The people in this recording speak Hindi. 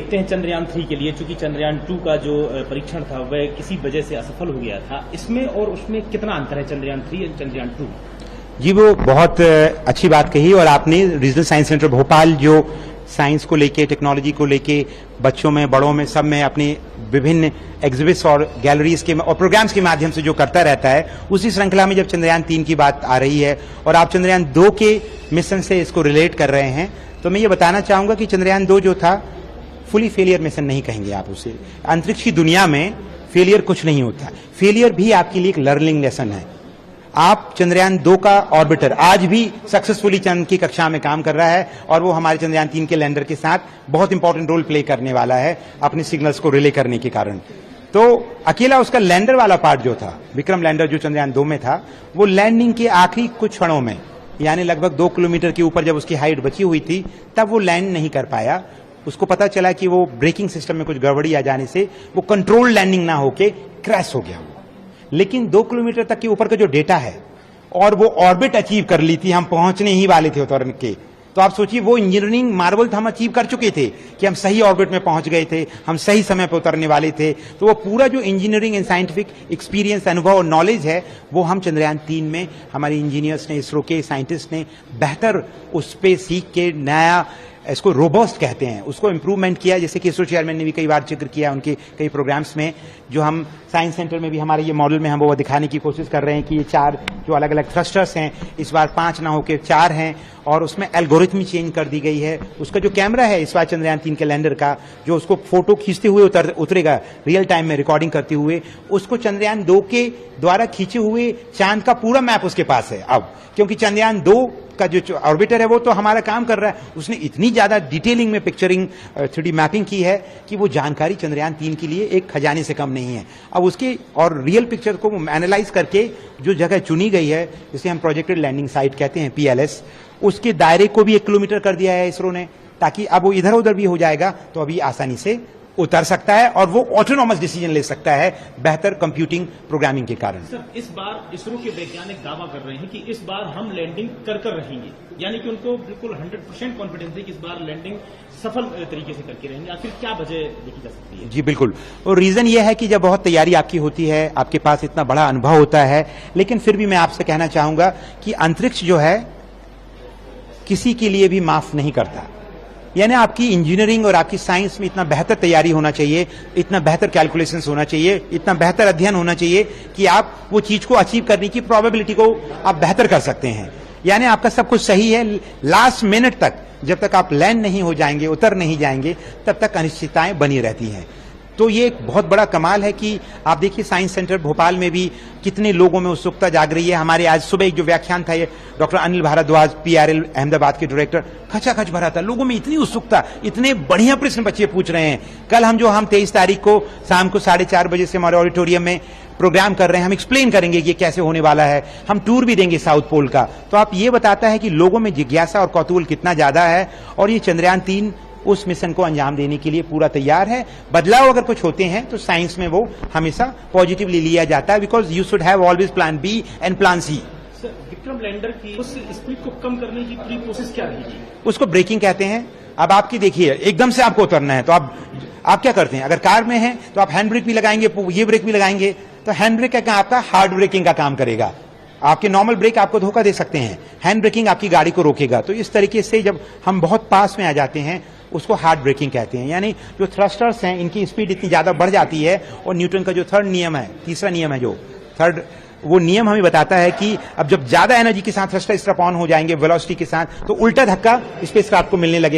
देखते हैं चंद्रयान 3 के लिए, चूंकि चंद्रयान 2 का जो परीक्षण था वह किसी वजह से असफल हो गया था, इसमें और उसमें कितना अंतर है चंद्रयान 3 और चंद्रयान 2? जी, वो बहुत अच्छी बात कही। और आपने रीजनल साइंस सेंटर भोपाल जो साइंस को लेके, टेक्नोलॉजी को लेके बच्चों में, बड़ों में, सब में अपने विभिन्न एग्जिबिट्स और गैलरीज के और प्रोग्राम्स के माध्यम से जो करता रहता है, उसी श्रृंखला में जब चंद्रयान 3 की बात आ रही है और आप चंद्रयान 2 के मिशन से इसको रिलेट कर रहे हैं, तो मैं ये बताना चाहूंगा कि चंद्रयान 2 जो था फुली फेलियर मिशन नहीं कहेंगे आप उसे। अंतरिक्ष की दुनिया में फेलियर कुछ नहीं होता, फेलियर भी आपके लिए एक लर्निंग लेसन है। आप चंद्रयान 2 का ऑर्बिटर आज भी सक्सेसफुली चंद्र की कक्षा में काम कर रहा है और वो हमारे चंद्रयान 3 के लैंडर के साथ बहुत इंपॉर्टेंट रोल प्ले करने वाला है अपने सिग्नल्स को रिले करने के कारण। तो अकेला उसका लैंडर वाला पार्ट जो था, विक्रम लैंडर जो चंद्रयान 2 में था, वो लैंडिंग के आखिरी कुछ क्षणों में, यानी लगभग 2 किलोमीटर के ऊपर जब उसकी हाइट बची हुई थी, तब वो लैंड नहीं कर पाया। उसको पता चला कि वो ब्रेकिंग सिस्टम में कुछ गड़बड़ी आ जाने से वो कंट्रोल लैंडिंग ना होके क्रैश हो गया। लेकिन 2 किलोमीटर तक के ऊपर का जो डेटा है और वो ऑर्बिट अचीव कर ली थी, हम पहुंचने ही वाले थे उतरने के। तो आप सोचिए, वो इंजीनियरिंग मार्वल हम अचीव कर चुके थे कि हम सही ऑर्बिट में पहुंच गए थे, हम सही समय पर उतरने वाले थे। तो वो पूरा जो इंजीनियरिंग एंड साइंटिफिक एक्सपीरियंस, अनुभव और नॉलेज है, वो हम चंद्रयान 3 में हमारे इंजीनियर्स ने, इसरो के साइंटिस्ट ने बेहतर उस पर सीख के नया, इसको रोबस्ट कहते हैं, उसको इम्प्रूवमेंट किया। जैसे कि इसरो चेयरमैन ने भी कई बार जिक्र किया उनके कई प्रोग्राम्स में, जो हम साइंस सेंटर में भी हमारे ये मॉडल में हम वो दिखाने की कोशिश कर रहे हैं कि ये 4 जो अलग अलग थ्रस्टर्स हैं, इस बार 5 ना होकर 4 हैं और उसमें एल्गोरिथम चेंज कर दी गई है। उसका जो कैमरा है इस बार चंद्रयान 3 के लैंडर का, जो उसको फोटो खींचते हुए उतरेगा रियल टाइम में रिकॉर्डिंग करते हुए, उसको चंद्रयान 2 के द्वारा खींचे हुए चांद का पूरा मैप उसके पास है अब, क्योंकि चंद्रयान 2 का जो ऑर्बिटर है वो तो हमारा काम कर रहा है, उसने इतनी ज्यादा डिटेलिंग में पिक्चरिंग 3D मैपिंग की है कि वो जानकारी चंद्रयान 3 के लिए एक खजाने से कम नहीं है। अब उसके और रियल पिक्चर को एनालाइज करके जो जगह चुनी गई है, जिसे हम प्रोजेक्टेड लैंडिंग साइट कहते हैं, PLS, उसके दायरे को भी 1 किलोमीटर कर दिया है इसरो ने, ताकि अब वो इधर उधर भी हो जाएगा तो अभी आसानी से उतर सकता है और वो ऑटोनॉमस डिसीजन ले सकता है बेहतर कंप्यूटिंग प्रोग्रामिंग के कारण। सर, इस बार इसरो के वैज्ञानिक दावा कर रहे हैं कि इस बार हम लैंडिंग कर रहेंगे, यानी कि उनको बिल्कुल 100% कॉन्फिडेंस है कि इस बार लैंडिंग सफल तरीके से करके रहेंगे। आखिर क्या वजह देखी जा सकती है? जी बिल्कुल, और रीजन ये है कि जब बहुत तैयारी आपकी होती है, आपके पास इतना बड़ा अनुभव होता है, लेकिन फिर भी मैं आपसे कहना चाहूंगा कि अंतरिक्ष जो है किसी के लिए भी माफ नहीं करता। यानी आपकी इंजीनियरिंग और आपकी साइंस में इतना बेहतर तैयारी होना चाहिए, इतना बेहतर कैलकुलेशंस होना चाहिए, इतना बेहतर अध्ययन होना चाहिए कि आप वो चीज को अचीव करने की प्रोबेबिलिटी को आप बेहतर कर सकते हैं। यानी आपका सब कुछ सही है, लास्ट मिनट तक जब तक आप लैंड नहीं हो जाएंगे, उतर नहीं जाएंगे, तब तक अनिश्चितताएं बनी रहती हैं। तो ये एक बहुत बड़ा कमाल है कि आप देखिए साइंस सेंटर भोपाल में भी कितने लोगों में उत्सुकता जाग रही है। हमारे आज सुबह एक जो व्याख्यान था, ये डॉक्टर अनिल भारद्वाज, PRL अहमदाबाद के डायरेक्टर, खचाखच भरा था। लोगों में इतनी उत्सुकता, इतने बढ़िया प्रश्न बच्चे पूछ रहे हैं। कल हम 23 तारीख को शाम को 4:30 बजे से हमारे ऑडिटोरियम में प्रोग्राम कर रहे हैं, हम एक्सप्लेन करेंगे कि ये कैसे होने वाला है, हम टूर भी देंगे साउथ पोल का। तो आप ये बताता है कि लोगों में जिज्ञासा और कौतूहल कितना ज्यादा है, और ये चंद्रयान 3 उस मिशन को अंजाम देने के लिए पूरा तैयार है। बदलाव अगर कुछ होते हैं तो साइंस में वो हमेशा पॉजिटिवली लिया जाता है, because you should have always plan B and plan C। Sir, Vikram lander की उस स्पीड को कम करने की पूरी कोशिश क्या रहेगी? उसको ब्रेकिंग कहते हैं। अब आपकी देखिए, एकदम से आपको उतरना है तो आप क्या करते हैं? अगर कार में है तो आप हैंड ब्रेक भी लगाएंगे, ये ब्रेक भी लगाएंगे, तो हैंड ब्रेक का आपका हार्ड ब्रेकिंग का काम करेगा। आपके नॉर्मल ब्रेक आपको धोखा दे सकते हैं, हैंड ब्रेकिंग आपकी गाड़ी को रोकेगा। तो इस तरीके से जब हम बहुत पास में आ जाते हैं उसको हार्ड ब्रेकिंग कहते हैं। यानी जो थ्रस्टर्स हैं इनकी स्पीड इतनी ज्यादा बढ़ जाती है, और न्यूटन का जो तीसरा नियम है, जो थर्ड, वो नियम हमें बताता है कि अब जब ज्यादा एनर्जी के साथ थ्रस्टर स्ट्रैप ऑन हो जाएंगे वेलोसिटी के साथ, तो उल्टा धक्का स्पेसक्राफ्ट को मिलने लगे।